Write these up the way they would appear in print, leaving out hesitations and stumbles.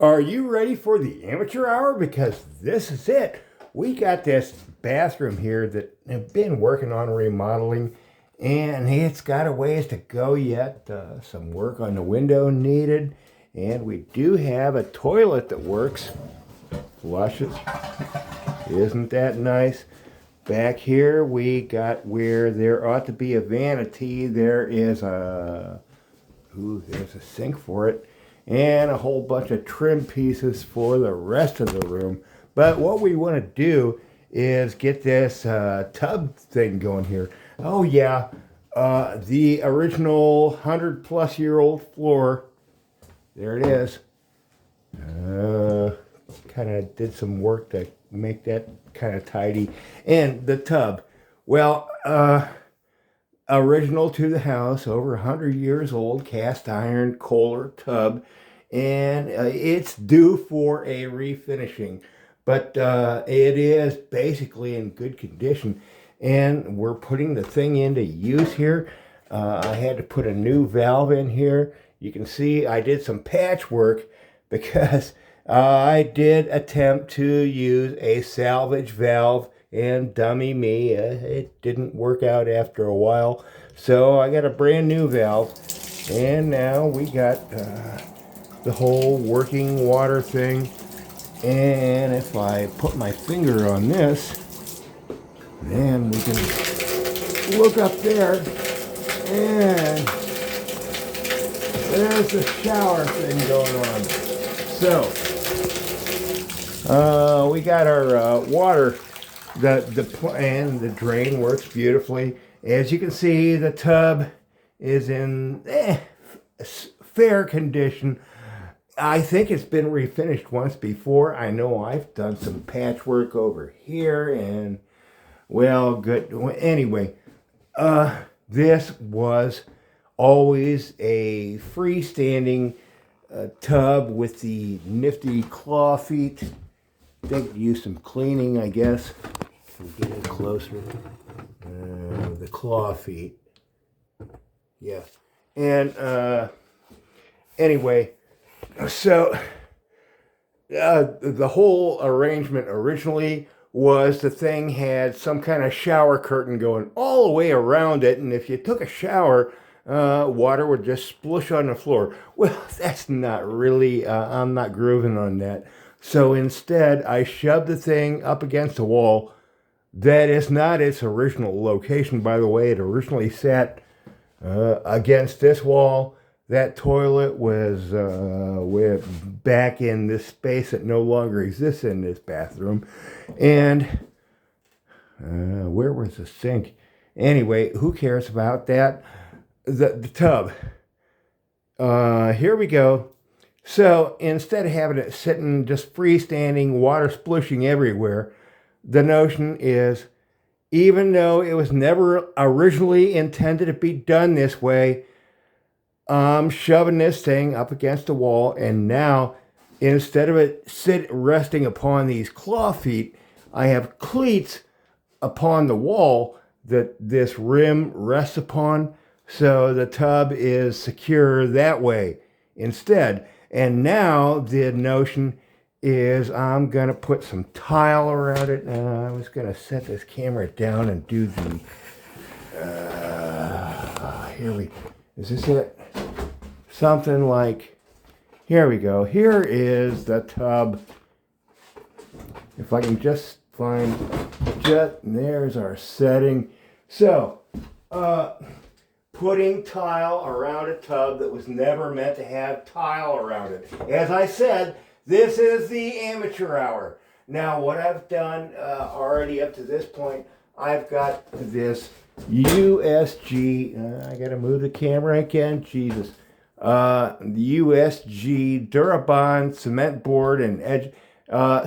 Are you ready for the amateur hour? Because this is it. We got this bathroom here that I've been working on remodeling, and it's got a ways to go yet. Some work on the window needed, and we do have a toilet that works. Flushes. Isn't that nice? Back here we got where there ought to be a vanity. There's a sink for it, and a whole bunch of trim pieces for the rest of the room. But what we want to do is get this tub thing going here. Oh yeah, the original 100-plus-year-old floor. There it is. Kind of did some work to make that kind of tidy. And the tub, well, original to the house, over 100 years old, cast iron Kohler tub, and it's due for a refinishing, but it is basically in good condition, and we're putting the thing into use here. I had to put a new valve in here. You can see I did some patchwork because I did attempt to use a salvage valve, and dummy me, it didn't work out after a while. So I got a brand new valve, and now we got the whole working water thing. And if I put my finger on this, then we can look up there, and there's the shower thing going on. So we got our water, and the drain works beautifully. As you can see, the tub is in fair condition. I think it's been refinished once before. I know I've done some patchwork over here, and well, good. Anyway, this was always a freestanding tub with the nifty claw feet. They could use some cleaning, I guess. Get it closer. The claw feet. Yeah. And anyway, so the whole arrangement originally was the thing had some kind of shower curtain going all the way around it, and if you took a shower, water would just splush on the floor. Well, that's not really, I'm not grooving on that. So instead, I shoved the thing up against the wall. That is not its original location, by the way. It originally sat against this wall. That toilet was back in this space that no longer exists in this bathroom. And where was the sink? Anyway, who cares about that? The tub. Here we go. So instead of having it sitting just freestanding, water splushing everywhere, the notion is, even though it was never originally intended to be done this way, I'm shoving this thing up against the wall, and now instead of it resting upon these claw feet, I have cleats upon the wall that this rim rests upon, so the tub is secure that way instead. And now the notion is I'm going to put some tile around it. I was going to set this camera down and do the, is this it? Something like, here we go. Here is the tub. If I can just find, there's our setting. So, putting tile around a tub that was never meant to have tile around it. As I said, this is the amateur hour. Now, what I've done already up to this point, I've got this USG, I gotta move the camera again, Jesus. USG Durabond cement board and edge,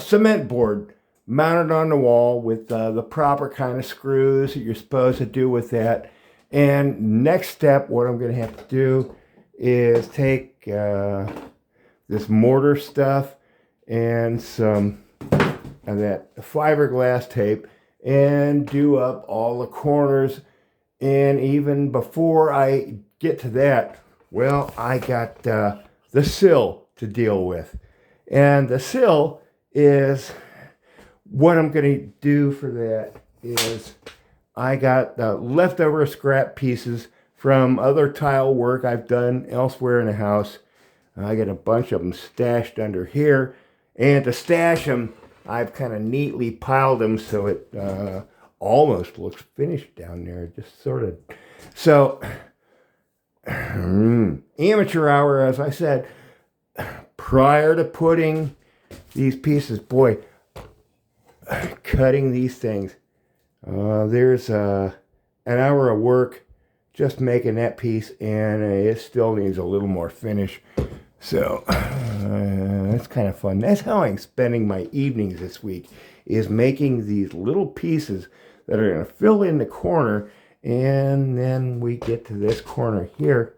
cement board mounted on the wall with the proper kind of screws that you're supposed to do with that. And next step, what I'm going to have to do is take this mortar stuff and some of that fiberglass tape and do up all the corners. And even before I get to that, well, I got the sill to deal with. And the sill is, what I'm going to do for that is I got the leftover scrap pieces from other tile work I've done elsewhere in the house. I got a bunch of them stashed under here. And to stash them, I've kind of neatly piled them so it almost looks finished down there. Just sort of. So, amateur hour, as I said, prior to putting these pieces, boy, cutting these things. There's an hour of work just making that piece, and it still needs a little more finish. So that's kind of fun. That's how I'm spending my evenings this week, is making these little pieces that are going to fill in the corner, and then we get to this corner here.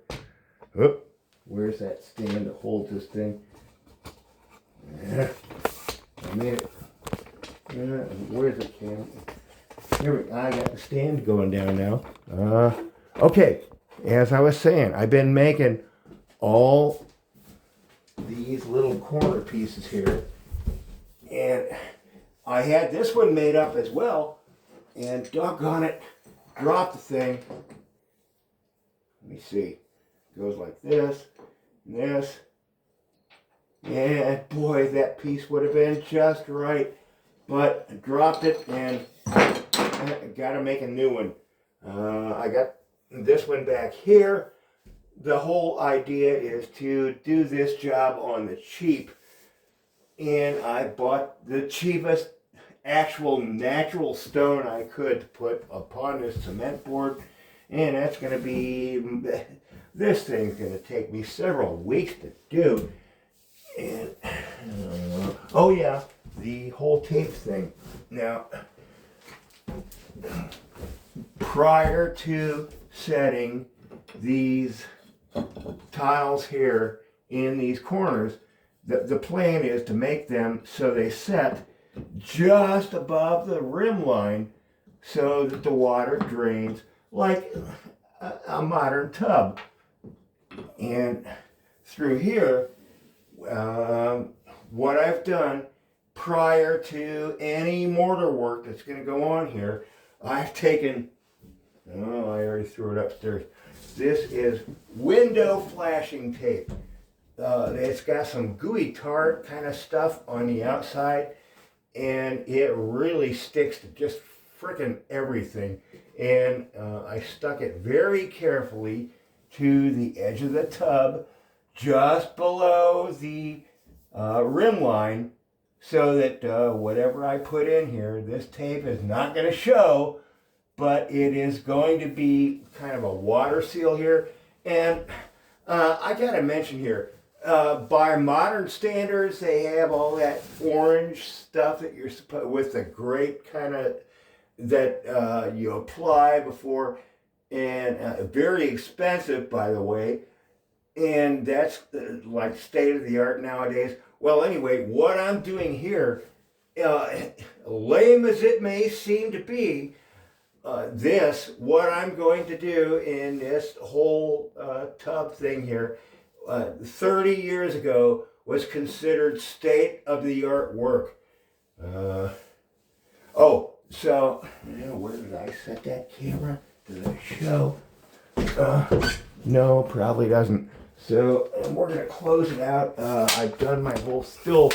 Oh, where's that stand that holds this thing? Yeah, I made it. Where's the can? Here we go. I got the stand going down now. Okay, as I was saying, I've been making all these little corner pieces here, and I had this one made up as well, and doggone it, dropped the thing. Let me see. It goes like this, and this, and boy, that piece would have been just right, but I dropped it, and I got to make a new one. I got this one back here. The whole idea is to do this job on the cheap, and I bought the cheapest actual natural stone I could put upon this cement board, and that's going to be, this thing's going to take me several weeks to do. And oh yeah, the whole tape thing. Now, prior to setting these tiles here in these corners, the plan is to make them so they set just above the rim line so that the water drains like a modern tub. And through here, what I've done prior to any mortar work that's going to go on here, I've taken, oh, I already threw it upstairs. This is window flashing tape. It's got some gooey tar kind of stuff on the outside, and it really sticks to just frickin' everything. And I stuck it very carefully to the edge of the tub, just below the rim line, so that whatever I put in here, this tape is not going to show, but it is going to be kind of a water seal here. And I got to mention here, by modern standards, they have all that orange stuff that you're supposed, with the great kind of, that you apply before, and very expensive, by the way. And that's like state of the art nowadays. Well, anyway, what I'm doing here, lame as it may seem to be, what I'm going to do in this whole tub thing here, 30 years ago was considered state of the art work. Oh, so, where did I set that camera? Does it show? No, probably doesn't. So we're going to close it out. I've done my whole still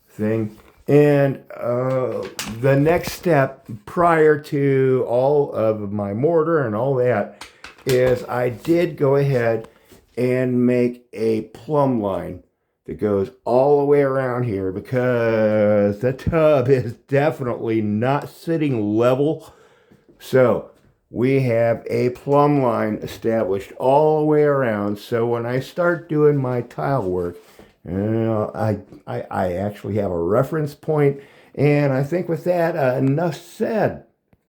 thing. And the next step prior to all of my mortar and all that is I did go ahead and make a plumb line that goes all the way around here, because the tub is definitely not sitting level. So we have a plumb line established all the way around, so when I start doing my tile work, I actually have a reference point. And I think with that, enough said.